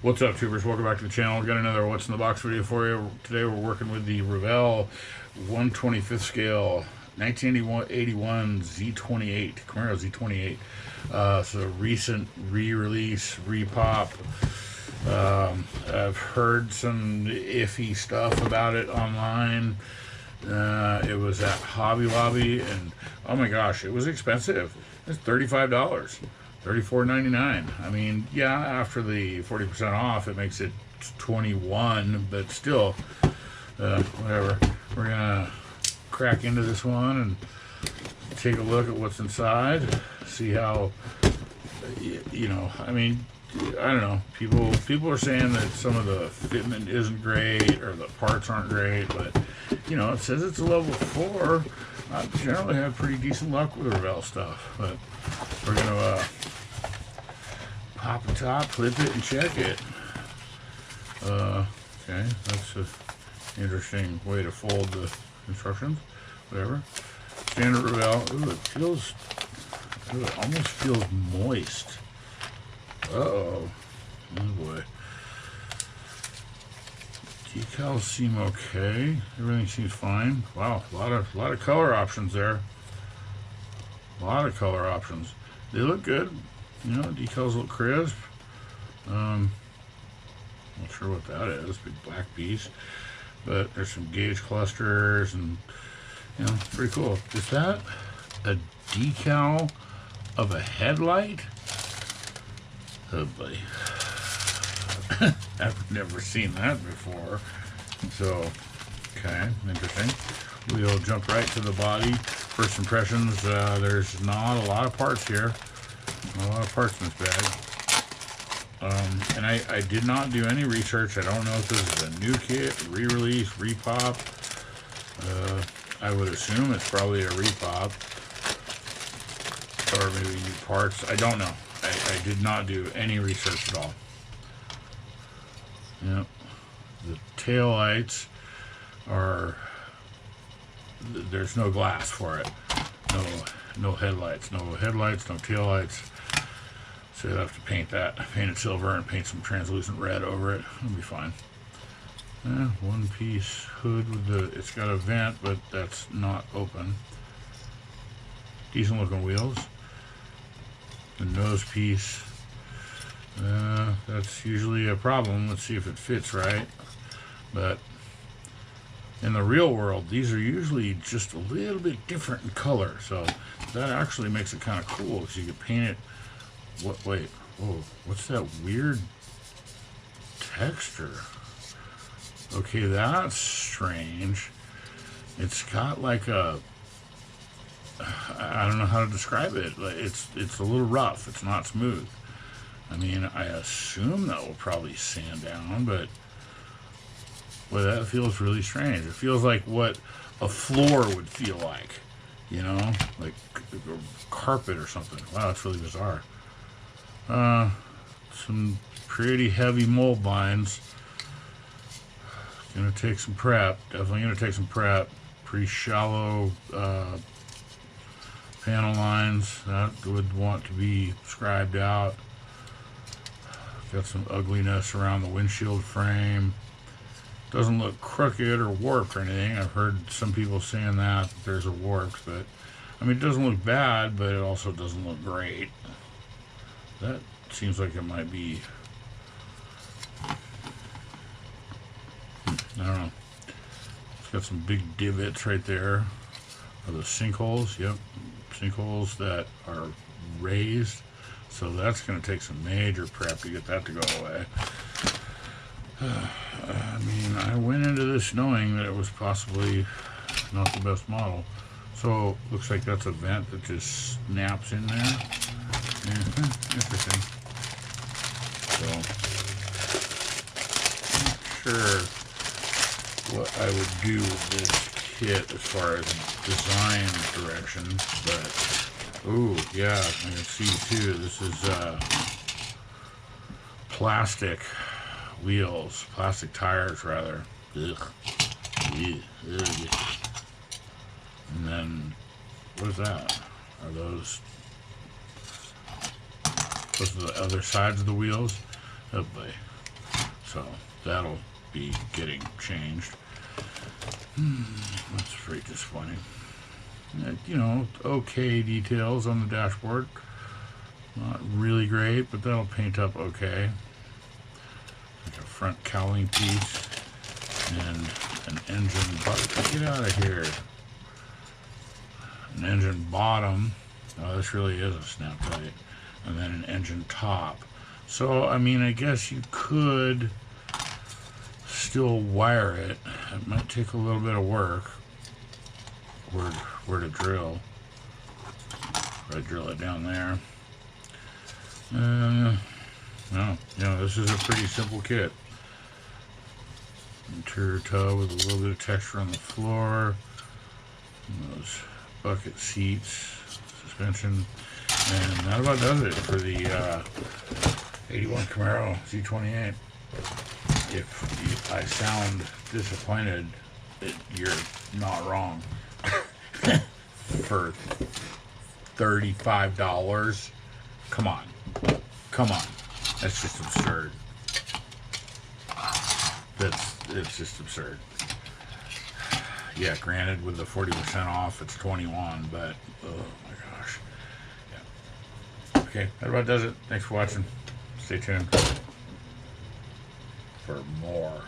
What's up, tubers? Welcome back to the channel. Got another What's in the Box video for you. Today we're working with the Revell 1/25 scale 1981 Z28, Camaro Z28. So recent re-release, repop. I've heard some iffy stuff about it online. It was at Hobby Lobby, and oh my gosh, it was expensive. It's $35. $34.99. I mean, yeah, after the 40% off, it makes it 21, but still, whatever. We're gonna crack into this one and take a look at what's inside, see how, I mean, I don't know. People are saying that some of the fitment isn't great or the parts aren't great, but it says it's a level 4. I generally have pretty decent luck with Revell stuff, but we're gonna pop the top, flip it, and check it. Okay, that's an interesting way to fold the instructions. Whatever. Standard Revell. Ooh, it almost feels moist. Uh-oh. Oh boy. Decals seem okay. Everything seems fine. Wow, a lot of color options there. A lot of color options. They look good. Decals look crisp. Not sure what that is. Big black piece. But there's some gauge clusters and pretty cool. Is that a decal of a headlight? Oh boy. I've never seen that before. So, okay, interesting. We'll jump right to the body. First impressions, there's not a lot of parts here. Not a lot of parts in this bag. And I did not do any research. I don't know if this is a new kit, re-release, repop. I would assume it's probably a repop. Or maybe new parts. I don't know. I did not do any research at all. Yep. The tail lights are, there's no glass for it. No headlights. No headlights, no tail lights. So you'll have to paint it silver and paint some translucent red over it. It'll be fine. One piece hood with it's got a vent, but that's not open. Decent looking wheels. The nose piece, that's usually a problem. Let's see if it fits right. But in the real world, these are usually just a little bit different in color. So that actually makes it kind of cool because you can paint it. Wait, whoa, what's that weird texture? Okay, that's strange. It's got like a, I don't know how to describe it. It's a little rough. It's not smooth. I mean, I assume that will probably sand down, but boy, that feels really strange. It feels like what a floor would feel like, like a carpet or something. Wow, it's really bizarre. Some pretty heavy mold lines. Gonna take some prep. Definitely gonna take some prep. Pretty shallow panel lines that would want to be scribed out. Got some ugliness around the windshield frame. Doesn't look crooked or warped or anything. I've heard some people saying that there's a warped, but I mean, it doesn't look bad, but it also doesn't look great. That seems like it might be, I don't know. It's got some big divots right there. Are the sinkholes? Yep, sinkholes that are raised. So that's going to take some major prep to get that to go away. I mean, I went into this knowing that it was possibly not the best model. So looks like that's a vent that just snaps in there. Interesting. So, not sure what I would do with this kit as far as design direction, but ooh, yeah, I can see too. This is plastic wheels, plastic tires rather. Ugh. Ugh. And then, what is that? Are those are the other sides of the wheels? Oh boy. So that'll be getting changed. That's pretty disappointing. You know, okay details on the dashboard. Not really great, but that'll paint up okay. Like a front cowling piece and an engine bottom. Get out of here. An engine bottom. Oh, this really is a snap kit. And then an engine top. So, I mean, I guess you could still wire it. It might take a little bit of work. Where to drill. I drill it down there. No, you know, this is a pretty simple kit. Interior tub with a little bit of texture on the floor. And those bucket seats, suspension, and that about does it for the 81 Camaro Z28. If I sound disappointed, you're not wrong. For $35, come on, that's just absurd. It's just absurd. Yeah, granted, with the 40% off, it's 21, but oh my gosh. Yeah. Okay, that about does it. Thanks for watching. Stay tuned for more.